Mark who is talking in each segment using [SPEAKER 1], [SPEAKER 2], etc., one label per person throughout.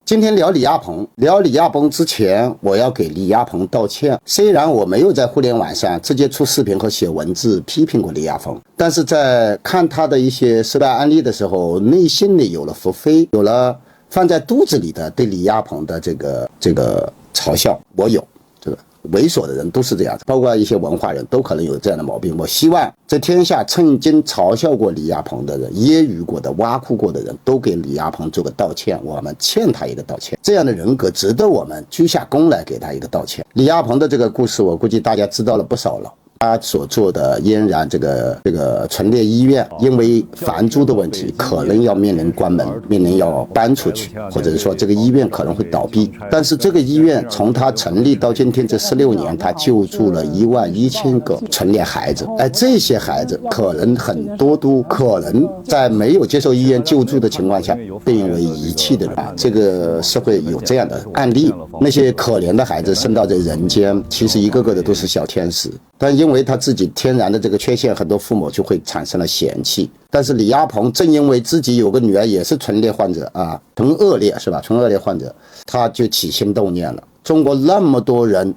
[SPEAKER 1] 今天聊李亚鹏，聊李亚鹏之前，我要给李亚鹏道歉。虽然我没有在互联网上直接出视频和写文字批评过李亚鹏，但是在看他的一些失败案例的时候，内心里有了伏非，有了放在肚子里的对李亚鹏的这个嘲笑。我有这个猥琐的人都是这样子，包括一些文化人都可能有这样的毛病。我希望在天下曾经嘲笑过李亚鹏的人、揶揄过的、挖苦过的人都给李亚鹏做个道歉，我们欠他一个道歉。这样的人格值得我们居下功来给他一个道歉。李亚鹏的这个故事，我估计大家知道了不少了。他所做的嫣然这个唇裂医院，因为房租的问题，可能要面临关门，面临要搬出去，或者是说这个医院可能会倒闭。但是这个医院从它成立到今天这16年，它救助了11000个唇裂孩子。这些孩子可能很多都可能在没有接受医院救助的情况下变为遗弃的人这个社会有这样的案例。那些可怜的孩子生到这人间，其实一个个的都是小天使。但因为他自己天然的这个缺陷，很多父母就会产生了嫌弃。但是李亚鹏正因为自己有个女儿也是唇裂患者唇腭裂是吧？唇腭裂患者，他就起心动念了。中国那么多人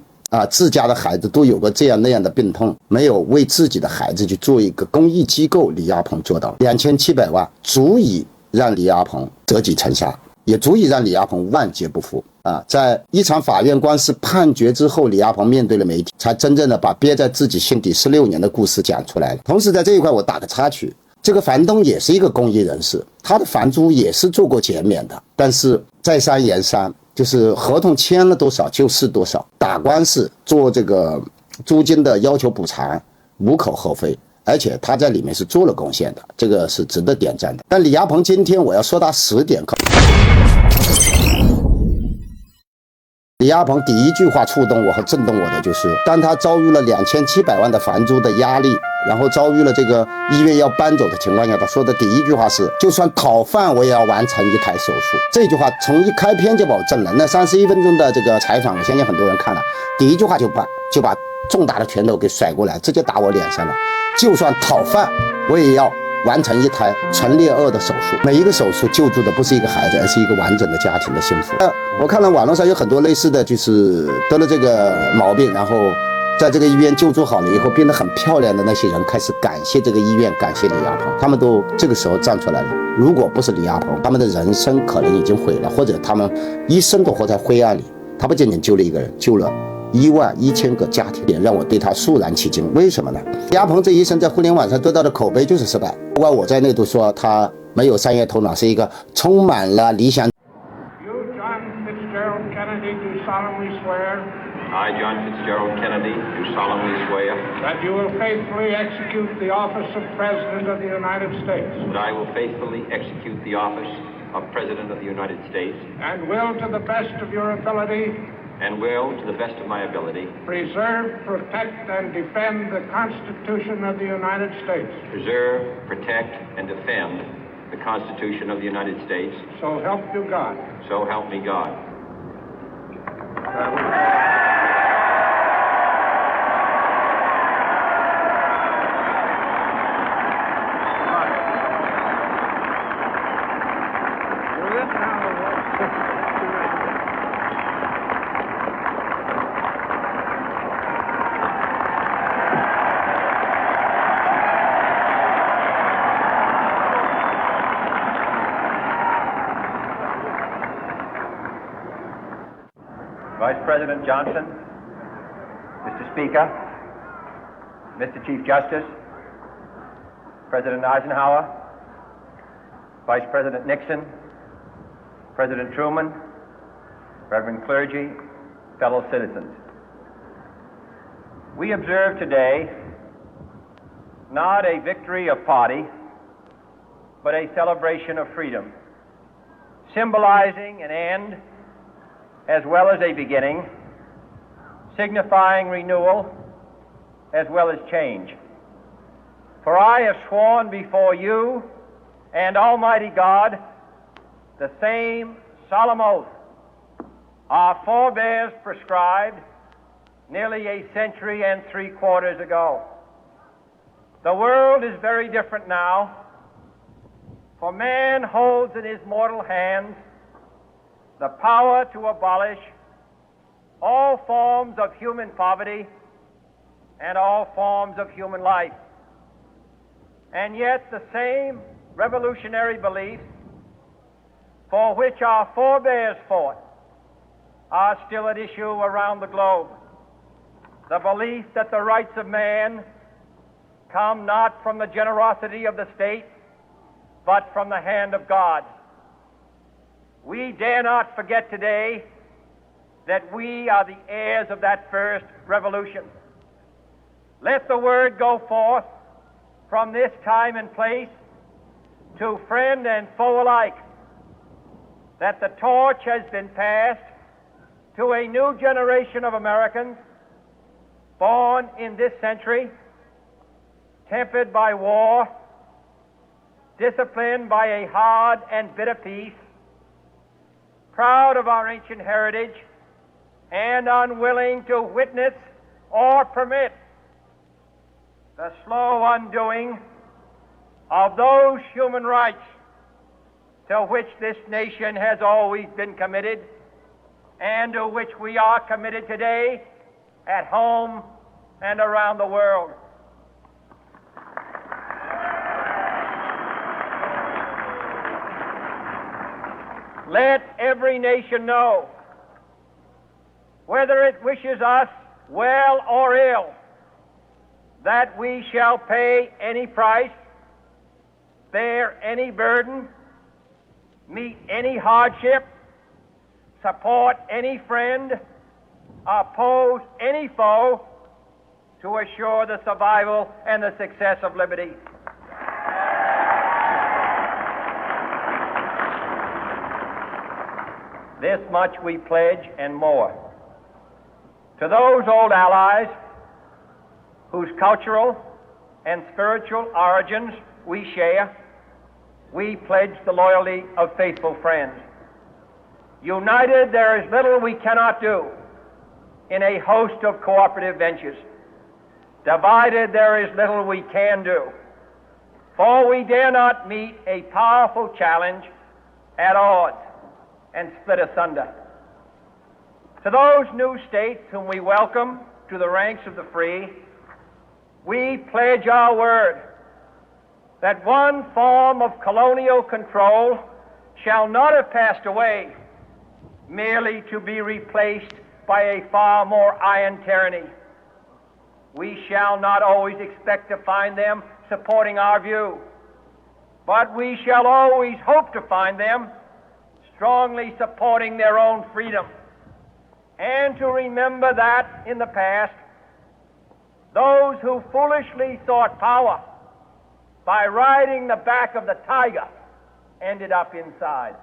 [SPEAKER 1] 自家的孩子都有个这样那样的病痛，没有为自己的孩子去做一个公益机构，李亚鹏做到2700万，足以让李亚鹏折戟沉沙，也足以让李亚鹏万劫不复。在一场法院官司判决之后，李亚鹏面对了媒体，才真正的把憋在自己心底16年的故事讲出来了。同时在这一块我打个插曲，这个房东也是一个公益人士，他的房租也是做过减免的，但是再三言三，就是合同签了多少就是多少，打官司做这个租金的要求补偿无可厚非，而且他在里面是做了贡献的，这个是值得点赞的。但李亚鹏今天我要说他10点。李亚鹏第一句话触动我和震动我的就是，当他遭遇了2700万的房租的压力，然后遭遇了这个医院要搬走的情况下，他说的第一句话是，就算讨饭我也要完成一台手术。这句话从一开篇就把我震了。那31分钟的这个采访，我相信很多人看了，第一句话就把重大的拳头给甩过来，直接打我脸上了。就算讨饭我也要完成一台唇裂腭的手术。每一个手术救助的不是一个孩子，而是一个完整的家庭的幸福。我看了网络上有很多类似的，就是得了这个毛病，然后在这个医院救助好了以后变得很漂亮的那些人，开始感谢这个医院，感谢李亚鹏。他们都这个时候站出来了。如果不是李亚鹏，他们的人生可能已经毁了，或者他们一生都活在灰暗里。他不仅仅救了一个人，救了11000个家庭，也让我对他肃然起敬。为什么呢？李亚鹏这一生在互联网上得到的口碑就是失败，包括我在内都说他没有商业头脑，是一个充满了理想。
[SPEAKER 2] I, John Fitzgerald Kennedy, do solemnly swear
[SPEAKER 3] that you will faithfully execute the office of President of the United States.
[SPEAKER 2] That I will faithfully execute the office of President of the United States.
[SPEAKER 3] And will, to the best of your ability,
[SPEAKER 2] and will, to the best of my ability,
[SPEAKER 3] preserve, protect, and defend the Constitution of the United States.
[SPEAKER 2] Preserve, protect, and defend the Constitution of the United States.
[SPEAKER 3] So help you God.
[SPEAKER 2] So help me God.
[SPEAKER 4] Vice President Johnson, Mr. Speaker, Mr. Chief Justice, President Eisenhower, Vice President Nixon, President Truman, Reverend clergy, fellow citizens. We observe today not a victory of party, but a celebration of freedom, symbolizing an end as well as a beginning, signifying renewal as well as change. For I have sworn before you and Almighty God the same solemn oath our forebears prescribed nearly a century and 3/4 ago. The world is very different now, for man holds in his mortal hands the power to abolish all forms of human poverty and all forms of human life. And yet the same revolutionary beliefs for which our forebears fought are still at issue around the globe. The belief that the rights of man come not from the generosity of the state, but from the hand of God. We dare not forget today that we are the heirs of that first revolution. Let the word go forth from this time and place to friend and foe alike that the torch has been passed to a new generation of Americans born in this century, tempered by war, disciplined by a hard and bitter peace, proud of our ancient heritage, and unwilling to witness or permit the slow undoing of those human rights to which this nation has always been committed and to which we are committed today at home and around the world. Let every nation know, whether it wishes us well or ill, that we shall pay any price, bear any burden, meet any hardship, support any friend, oppose any foe to assure the survival and the success of liberty. This much we pledge and more. To those old allies whose cultural and spiritual origins we share, we pledge the loyalty of faithful friends. United, there is little we cannot do in a host of cooperative ventures. Divided, there is little we can do, for we dare not meet a powerful challenge at odds and split asunder. To those new states whom we welcome to the ranks of the free, we pledge our word that one form of colonial control shall not have passed away merely to be replaced by a far more iron tyranny. We shall not always expect to find them supporting our view, but we shall always hope to find them strongly supporting their own freedom, and to remember that in the past, those who foolishly sought power by riding the back of the tiger ended up inside.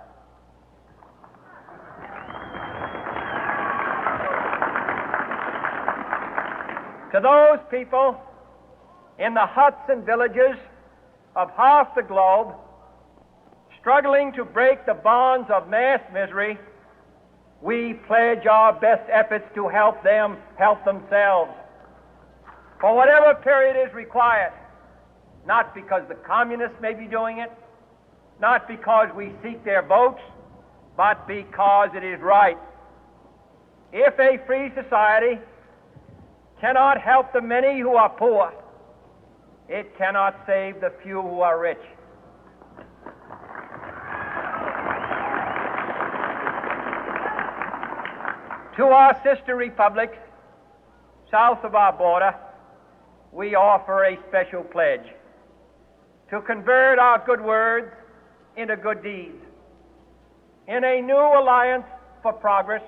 [SPEAKER 4] To those people in the huts and villages of half the globe struggling to break the bonds of mass misery, we pledge our best efforts to help them help themselves for whatever period is required, not because the communists may be doing it, not because we seek their votes, but because it is right. If a free society cannot help the many who are poor, it cannot save the few who are rich. To our sister republics south of our border, we offer a special pledge to convert our good words into good deeds, in a new alliance for progress,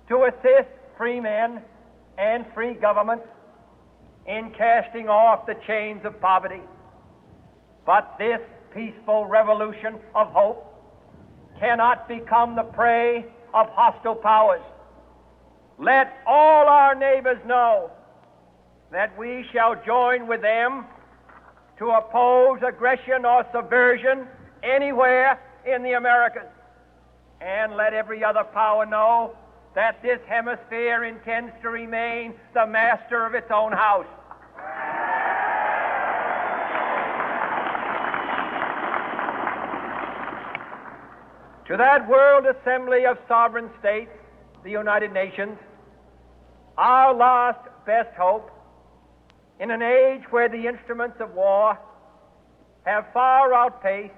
[SPEAKER 4] to assist free men and free governments in casting off the chains of poverty. But this peaceful revolution of hope cannot become the prey of hostile powers. Let all our neighbors know that we shall join with them to oppose aggression or subversion anywhere in the Americas. And let every other power know that this hemisphere intends to remain the master of its own house. To that world assembly of sovereign states, the United Nations, our last best hope, in an age where the instruments of war have far outpaced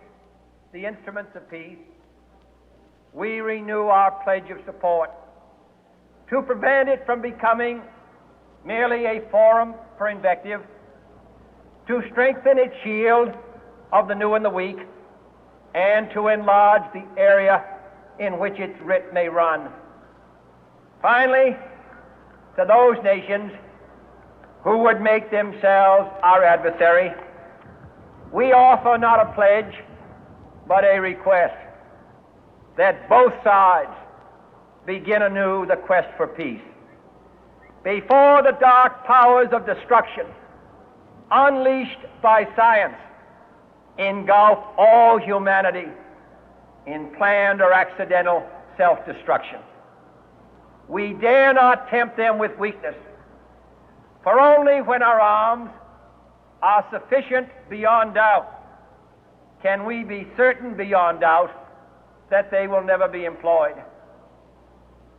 [SPEAKER 4] the instruments of peace, we renew our pledge of support to prevent it from becoming merely a forum for invective, to strengthen its shield of the new and the weak, and to enlarge the area in which its writ may run. Finally, to those nations who would make themselves our adversary, we offer not a pledge, but a request that both sides begin anew the quest for peace. Before the dark powers of destruction, unleashed by science, engulf all humanity in planned or accidental self-destruction, we dare not tempt them with weakness, for only when our arms are sufficient beyond doubt can we be certain beyond doubt that they will never be employed.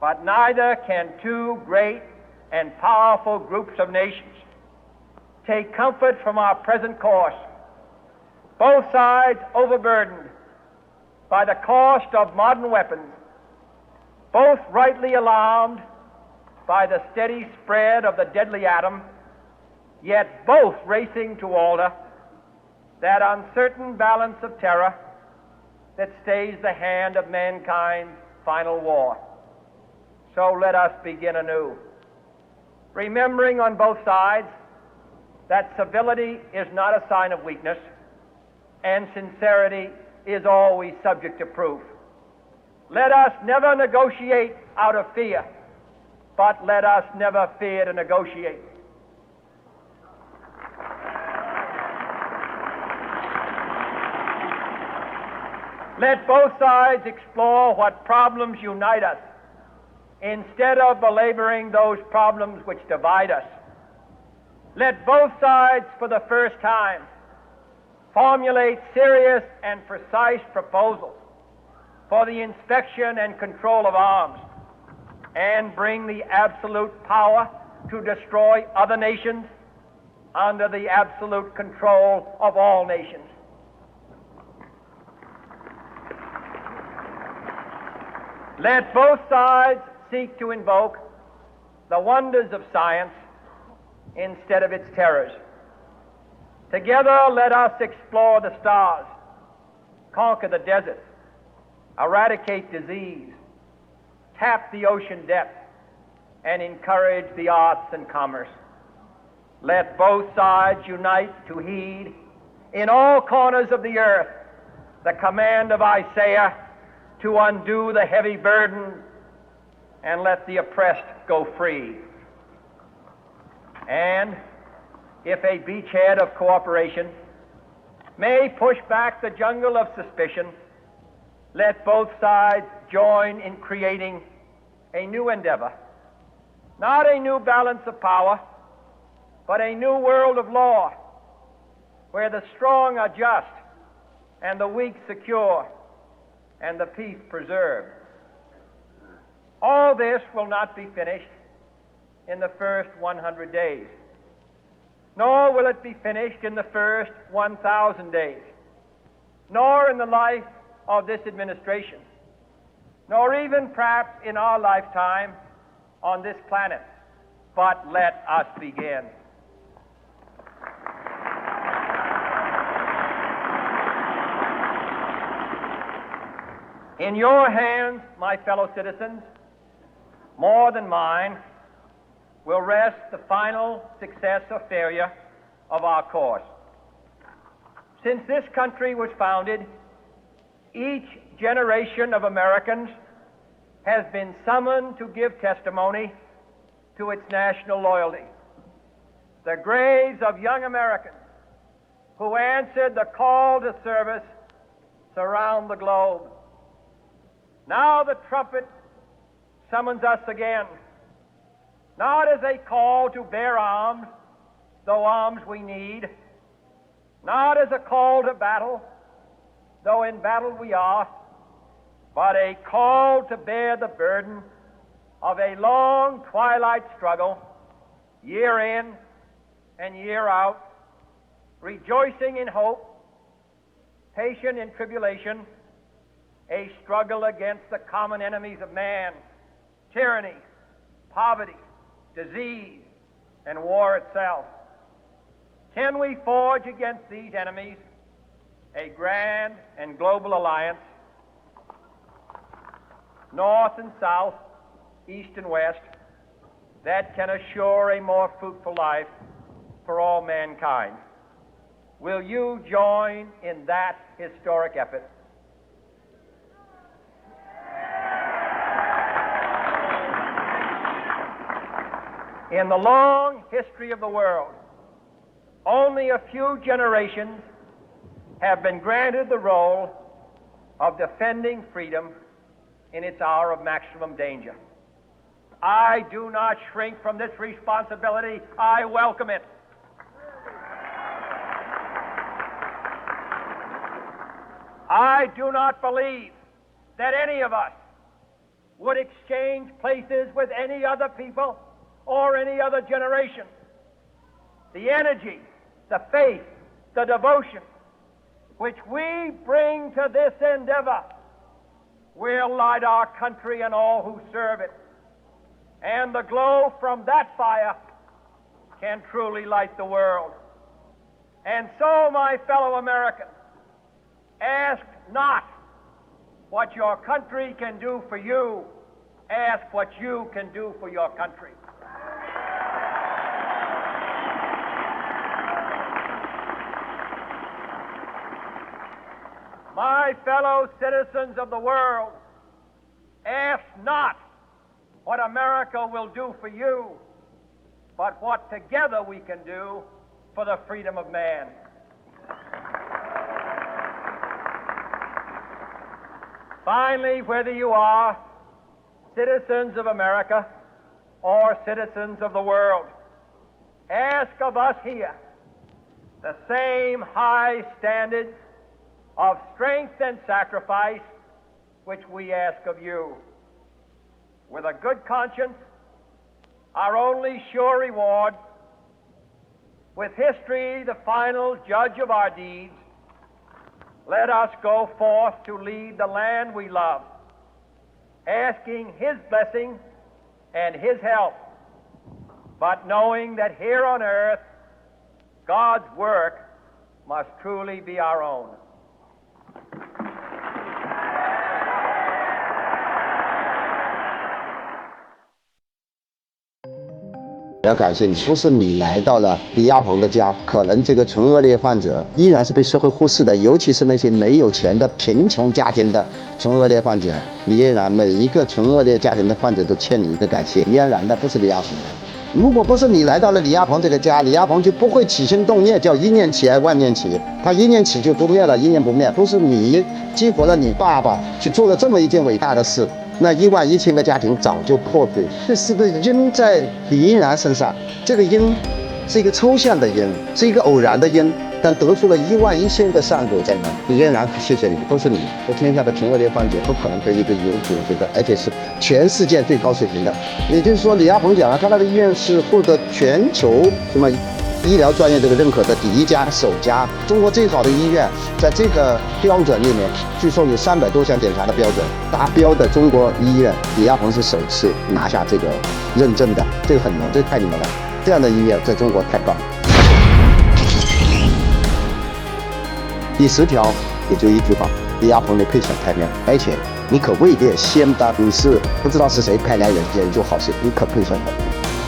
[SPEAKER 4] But neither can two great and powerful groups of nations take comfort from our present course, both sides overburdened by the cost of modern weapons, both rightly alarmed by the steady spread of the deadly atom, yet both racing to alter that uncertain balance of terror that stays the hand of mankind's final war. So let us begin anew, remembering on both sides that civility is not a sign of weakness, and sincerity is always subject to proof. Let us never negotiate out of fear, but let us never fear to negotiate. Let both sides explore what problems unite us, instead of belaboring those problems which divide us. Let both sides, for the first time, formulate serious and precise proposals for the inspection and control of arms, and bring the absolute power to destroy other nations under the absolute control of all nations. Let both sides seek to invoke the wonders of science instead of its terrors. Together, let us explore the stars, conquer the deserts, eradicate disease, tap the ocean depths, and encourage the arts and commerce. Let both sides unite to heed in all corners of the earth the command of Isaiah to undo the heavy burden and let the oppressed go free. And if a beachhead of cooperation may push back the jungle of suspicion, let both sides join in creating a new endeavor, not a new balance of power, but a new world of law, where the strong are just and the weak secure and the peace preserved. All this will not be finished in the first 100 days, nor will it be finished in the first 1,000 days, nor in the life of this administration, nor even perhaps in our lifetime on this planet. But let us begin. In your hands, my fellow citizens, more than mine, will rest the final success or failure of our course. Since this country was founded, each generation of Americans has been summoned to give testimony to its national loyalty. The graves of young Americans who answered the call to service surround the globe. Now the trumpet summons us again, not as a call to bear arms, though arms we need, not as a call to battle, though in battle we are, but a call to bear the burden of a long twilight struggle, year in and year out, rejoicing in hope, patient in tribulation, a struggle against the common enemies of man, tyranny, poverty, disease, and war itself. Can we forge against these enemies a grand and global alliance, north and south, east and west, that can assure a more fruitful life for all mankind? Will you join in that historic effort? In the long history of the world, only a few generations have been granted the role of defending freedom in its hour of maximum danger. I do not shrink from this responsibility. I welcome it. I do not believe that any of us would exchange places with any other people or any other generation. The energy, the faith, the devotion which we bring to this endeavor will light our country and all who serve it. And the glow from that fire can truly light the world. And so, my fellow Americans, ask not what your country can do for you. Ask what you can do for your country. My fellow citizens of the world, ask not what America will do for you, but what together we can do for the freedom of man. Finally, whether you are citizens of America or citizens of the world, ask of us here the same high standards of strength and sacrifice which we ask of you. With a good conscience, our only sure reward, with history the final judge of our deeds, let us go forth to lead the land we love, asking His blessing and His help, but knowing that here on earth, God's work must truly be our own.
[SPEAKER 1] 要感谢你，不是你来到了李亚鹏的家，可能这个唇腭裂患者依然是被社会忽视的，尤其是那些没有钱的贫穷家庭的唇腭裂患者。李嫣然，每一个唇腭裂家庭的患者都欠你一个感谢。嫣然的不是李亚鹏的。如果不是你来到了李亚鹏这个家，李亚鹏就不会起心动念，叫一念起而万念起，他一念起就不灭了，一念不灭。都是你激活了你爸爸去做了这么一件伟大的事。 那11000个家庭早就破碎，这是个因在李嫣然身上，这个因是一个抽象的因，是一个偶然的因，但得出了11000个善果在那。李嫣然，谢谢你，都是你，这天下的唇腭裂患者不可能被一个因解决的，而且是全世界最高水平的。也就是说，李亚鹏讲了，他那个医院是获得全球什么？ 医疗专业这个认可的第一家、首家，中国最好的医院，在这个标准里面，据说有300多项检查的标准达标的中国医院，李亚鹏是首次拿下这个认证的，这个很牛，这个太牛了！这样的医院在中国太棒了。第10条也就一句话：李亚鹏你配上台面，而且你可位列仙丹，你是不知道是谁派来人间做好事，你可配上台面，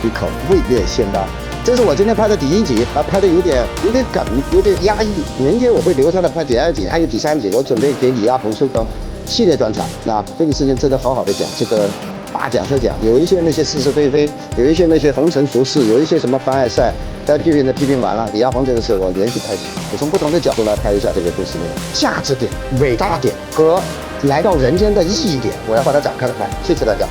[SPEAKER 1] 你可位列仙丹。 这是我今天拍的第1集，拍的有点梗，有点压抑。明天我会留下来拍第2集，还有第3集。我准备给李亚鹏收个系列专场。那这个事情真的好好的讲，这个大讲特讲，有一些那些是是非非，有一些那些红尘俗事，有一些什么凡尔赛，该批评的批评完了。李亚鹏这个事我连续拍戏，我从不同的角度来拍一下这个故事的价值点、伟大点和来到人间的意义点，我要把它展开来拍。谢谢大家。